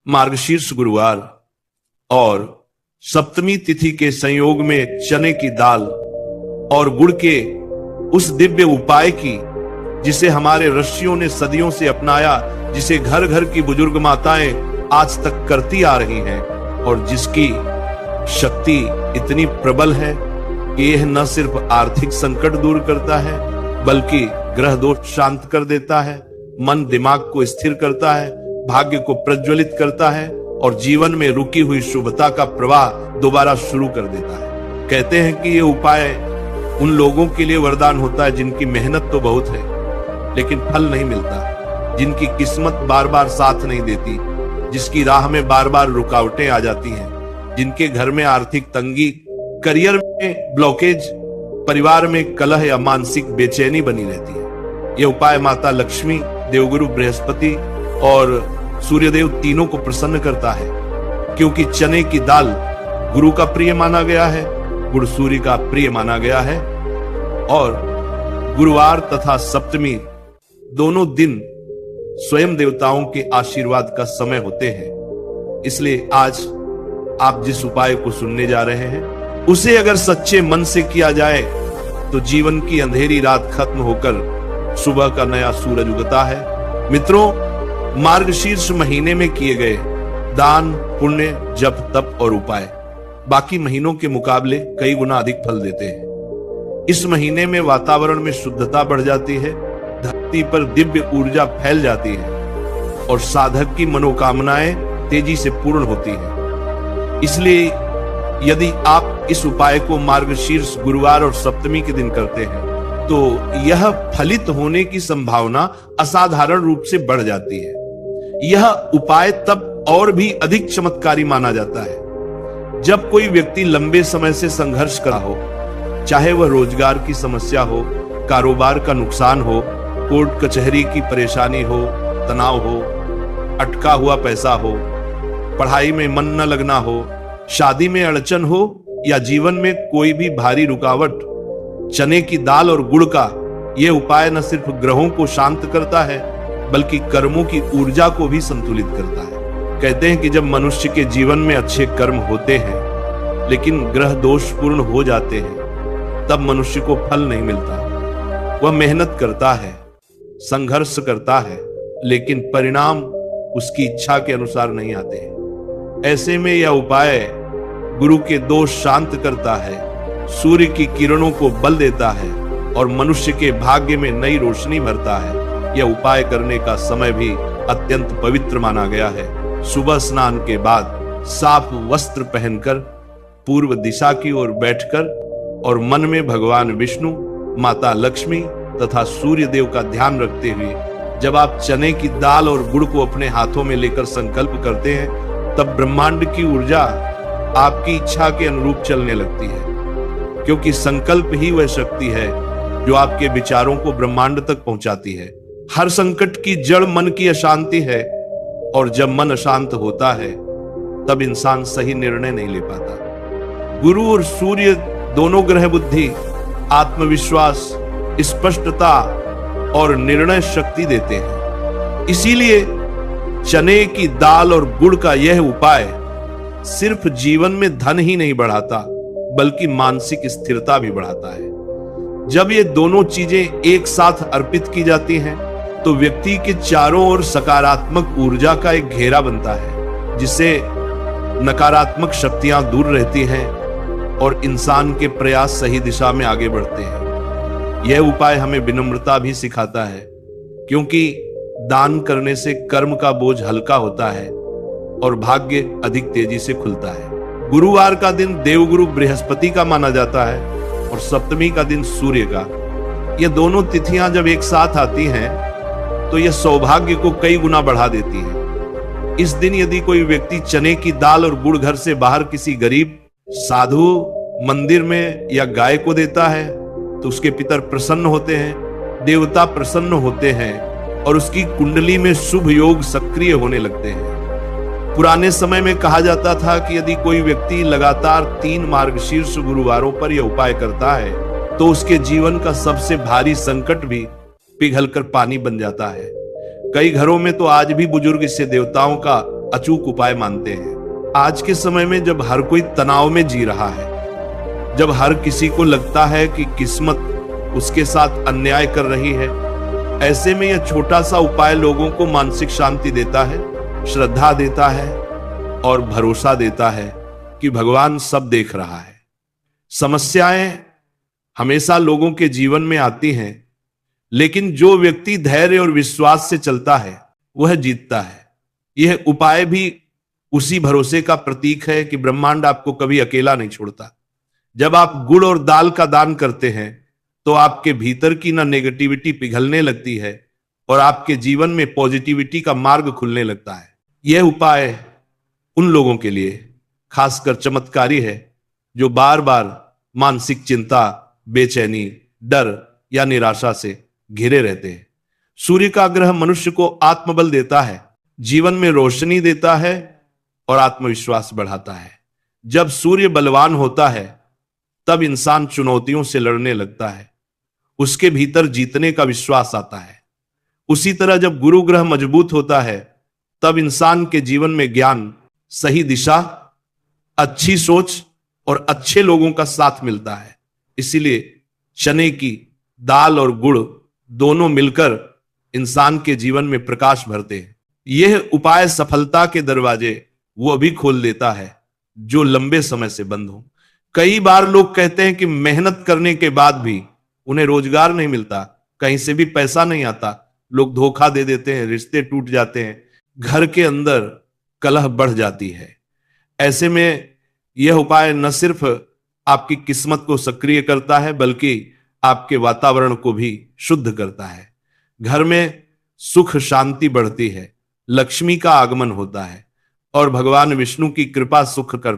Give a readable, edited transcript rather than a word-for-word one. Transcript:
मार्गशीर्ष गुरुवार और सप्तमी तिथि के संयोग में चने की दाल और गुड़ के उस दिव्य उपाय की जिसे हमारे ऋषियों ने सदियों से अपनाया, जिसे घर घर की बुजुर्ग माताएं आज तक करती आ रही हैं और जिसकी शक्ति इतनी प्रबल है कि यह न सिर्फ आर्थिक संकट दूर करता है बल्कि ग्रह दोष शांत कर देता है, मन दिमाग को स्थिर करता है, भाग्य को प्रज्वलित करता है और जीवन में रुकी हुई शुभता का प्रवाह दोबारा शुरू कर देता है। कहते हैं कि ये उपाय उन लोगों के लिए वरदान होता है जिनकी मेहनत तो बहुत है लेकिन फल नहीं मिलता, जिनकी किस्मत बार बार साथ नहीं देती, जिसकी राह में बार बार रुकावटें आ जाती हैं, जिनके घर में आर्थिक तंगी, करियर में ब्लॉकेज, परिवार में कलह या मानसिक बेचैनी बनी रहती है। यह उपाय माता लक्ष्मी, देवगुरु बृहस्पति और सूर्यदेव तीनों को प्रसन्न करता है, क्योंकि चने की दाल गुरु का प्रिय माना गया है, गुड़ सूर्य का प्रिय माना गया है और गुरुवार तथा सप्तमी दोनों दिन स्वयं देवताओं के आशीर्वाद का समय होते हैं। इसलिए आज आप जिस उपाय को सुनने जा रहे हैं उसे अगर सच्चे मन से किया जाए तो जीवन की अंधेरी रात खत्म होकर सुबह का नया सूरज उगता है। मित्रों, मार्गशीर्ष महीने में किए गए दान, पुण्य, जप, तप और उपाय बाकी महीनों के मुकाबले कई गुना अधिक फल देते हैं। इस महीने में वातावरण में शुद्धता बढ़ जाती है, धरती पर दिव्य ऊर्जा फैल जाती है और साधक की मनोकामनाएं तेजी से पूर्ण होती हैं। इसलिए यदि आप इस उपाय को मार्गशीर्ष गुरुवार और सप्तमी के दिन करते हैं तो यह फलित होने की संभावना असाधारण रूप से बढ़ जाती है। यह उपाय तब और भी अधिक चमत्कारी माना जाता है जब कोई व्यक्ति लंबे समय से संघर्ष कर रहा हो, चाहे वह रोजगार की समस्या हो, कारोबार का नुकसान हो, कोर्ट कचहरी की परेशानी हो, तनाव हो, अटका हुआ पैसा हो, पढ़ाई में मन न लगना हो, शादी में अड़चन हो या जीवन में कोई भी भारी रुकावट। चने की दाल और गुड़ का यह उपाय न सिर्फ ग्रहों को शांत करता है बल्कि कर्मों की ऊर्जा को भी संतुलित करता है। कहते हैं कि जब मनुष्य के जीवन में अच्छे कर्म होते हैं लेकिन ग्रह दोष पूर्ण हो जाते हैं तब मनुष्य को फल नहीं मिलता। वह मेहनत करता है, संघर्ष करता है लेकिन परिणाम उसकी इच्छा के अनुसार नहीं आते हैं। ऐसे में यह उपाय गुरु के दोष शांत करता है, सूर्य की किरणों को बल देता है और मनुष्य के भाग्य में नई रोशनी भरता है। यह उपाय करने का समय भी अत्यंत पवित्र माना गया है। सुबह स्नान के बाद साफ वस्त्र पहनकर पूर्व दिशा की ओर बैठकर और मन में भगवान विष्णु, माता लक्ष्मी तथा सूर्य देव का ध्यान रखते हुए जब आप चने की दाल और गुड़ को अपने हाथों में लेकर संकल्प करते हैं तब ब्रह्मांड की ऊर्जा आपकी इच्छा के अनुरूप चलने लगती है, क्योंकि संकल्प ही वह शक्ति है जो आपके विचारों को ब्रह्मांड तक पहुंचाती है। हर संकट की जड़ मन की अशांति है और जब मन अशांत होता है तब इंसान सही निर्णय नहीं ले पाता। गुरु और सूर्य दोनों ग्रह बुद्धि, आत्मविश्वास, स्पष्टता और निर्णय शक्ति देते हैं। इसीलिए चने की दाल और गुड़ का यह उपाय सिर्फ जीवन में धन ही नहीं बढ़ाता बल्कि मानसिक स्थिरता भी बढ़ाता है। जब ये दोनों चीजें एक साथ अर्पित की जाती हैं तो व्यक्ति के चारों ओर सकारात्मक ऊर्जा का एक घेरा बनता है जिससे नकारात्मक शक्तियां दूर रहती हैं और इंसान के प्रयास सही दिशा में आगे बढ़ते हैं। यह उपाय हमें विनम्रता भी सिखाता है, क्योंकि दान करने से कर्म का बोझ हल्का होता है और भाग्य अधिक तेजी से खुलता है। गुरुवार का दिन देवगुरु बृहस्पति का माना जाता है और सप्तमी का दिन सूर्य का। ये दोनों तिथियां जब एक साथ आती हैं तो यह सौभाग्य को कई गुना बढ़ा देती है। इस दिन यदि कोई व्यक्ति चने की दाल और गुड़ घर से बाहर किसी गरीब, साधु, मंदिर में या गाय को देता है तो उसके पितर प्रसन्न होते हैं, देवता प्रसन्न होते हैं और उसकी कुंडली में शुभ योग सक्रिय होने लगते हैं। पुराने समय में कहा जाता था कि यदि कोई व्यक्ति लगातार 3 मार्गशीर्ष गुरुवारों पर यह उपाय करता है तो उसके जीवन का सबसे भारी संकट भी पिघलकर पानी बन जाता है। कई घरों में तो आज भी बुजुर्ग इससे देवताओं का अचूक उपाय मानते हैं। आज के समय में जब हर कोई तनाव में जी रहा है, जब हर किसी को लगता है कि किस्मत उसके साथ अन्याय कर रही है, ऐसे में यह छोटा सा उपाय लोगों को मानसिक शांति देता है, श्रद्धा देता है और भरोसा देता है कि भगवान सब देख रहा है। समस्याएं हमेशा लोगों के जीवन में आती हैं, लेकिन जो व्यक्ति धैर्य और विश्वास से चलता है वह जीतता है। यह उपाय भी उसी भरोसे का प्रतीक है कि ब्रह्मांड आपको कभी अकेला नहीं छोड़ता। जब आप गुड़ और दाल का दान करते हैं तो आपके भीतर की ना नेगेटिविटी पिघलने लगती है और आपके जीवन में पॉजिटिविटी का मार्ग खुलने लगता है। यह उपाय उन लोगों के लिए खासकर चमत्कारी है जो बार बार मानसिक चिंता, बेचैनी, डर या निराशा से घिरे रहते हैं। सूर्य का ग्रह मनुष्य को आत्मबल देता है, जीवन में रोशनी देता है और आत्मविश्वास बढ़ाता है। जब सूर्य बलवान होता है तब इंसान चुनौतियों से लड़ने लगता है, उसके भीतर जीतने का विश्वास आता है। उसी तरह जब गुरु ग्रह मजबूत होता है तब इंसान के जीवन में ज्ञान, सही दिशा, अच्छी सोच और अच्छे लोगों का साथ मिलता है। इसीलिए चने की दाल और गुड़ दोनों मिलकर इंसान के जीवन में प्रकाश भरते हैं। यह उपाय सफलता के दरवाजे वो अभी खोल देता है जो लंबे समय से बंद हो। कई बार लोग कहते हैं कि मेहनत करने के बाद भी उन्हें रोजगार नहीं मिलता, कहीं से भी पैसा नहीं आता, लोग धोखा दे देते हैं, रिश्ते टूट जाते हैं, घर के अंदर कलह बढ़ जाती है। ऐसे में यह उपाय न सिर्फ आपकी किस्मत को सक्रिय करता है बल्कि आपके वातावरण को भी शुद्ध करता है। घर में सुख शांति बढ़ती है, लक्ष्मी का आगमन होता है और भगवान विष्णु की कृपा सुख कर